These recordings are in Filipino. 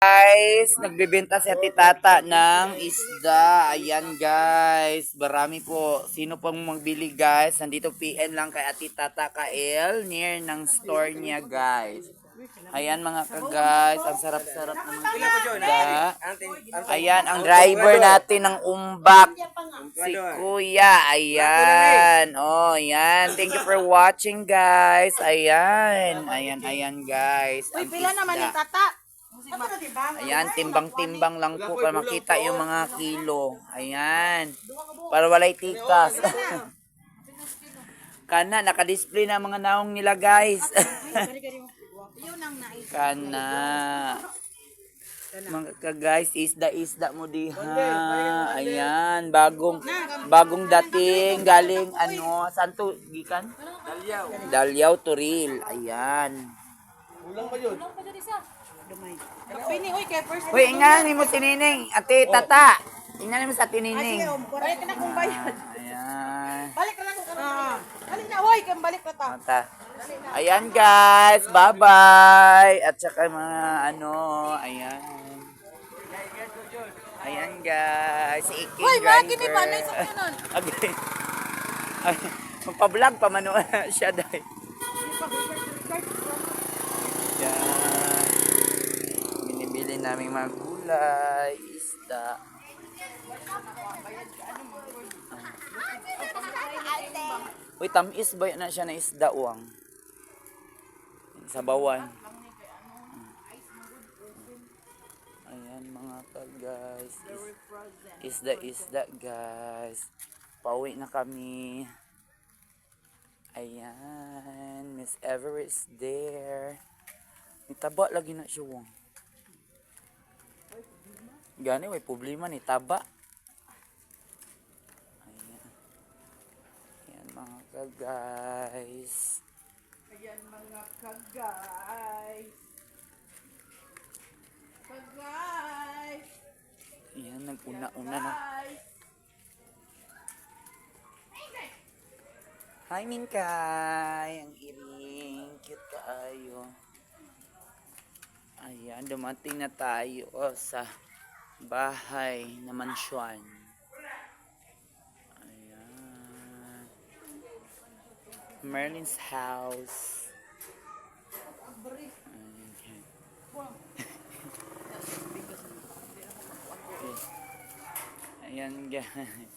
Guys, nagbebenta si Ate Tata ng isda. Ayan guys, marami po. Sino pang magbili guys? Nandito PN lang kay Ate Tata Kael, near ng store niya guys. Ayan mga ka-guys, ang sarap-sarap ng mga isda. Ayan, ang driver natin ng umbak. Si Kuya, ayan. Oh, ayan. Thank you for watching guys. Ayan, ayan guys. Uy, pila naman ni Tata. Ayan, timbang-timbang lang po para makita yung mga kilo. Ayan. Para walay tikas. Kana, naka-display na mga naong nila guys. Kana. Mga ka-guys, isda-isda mo diha. Ayan, bagong dating galing ano, saan to gikan? Dalyaw Turil. Ayan. Ulang pa yun. Pini, uy, kay first. Uy, ingnan mo si Nining. Ate, Tata. Ingnan mo sa Tinining. Balik ka na kung bayad. Ayan. Balik ka na kung balik na, uy, kang balik na ta. Mata. Ayan guys, bye-bye. At saka mga ano, ayan. Ayan guys, si Iking Uy, driver. magi ni Panay sa kanon. Okay. Ay, magpa-vlog pa man siya dahil. Yan. Binibili namin mga gulay, isda. Uy, tamis ba na siya na isda uwang? Sa bawan. Ayan mga ka-guys. Isda guys. Pauwi na kami. Ayan. Miss Ever is there. Nitaba lagi na siya uwang. Gani, may problema ni taba. Mga ka-guys. Ayan mga ka-guys. Ka-guys. Ayan, nag-una-una na. Hi, Minkay. Ang iring. Cute tayo. Ayan, dumating na tayo sa bahay na mansyon. Merlin's house. Okay. Ayan guys.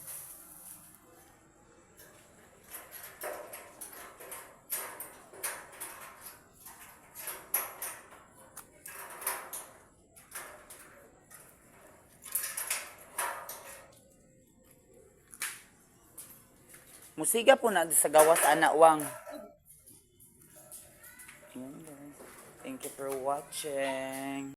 Musiga po na sa gawas anawang. Thank you for watching.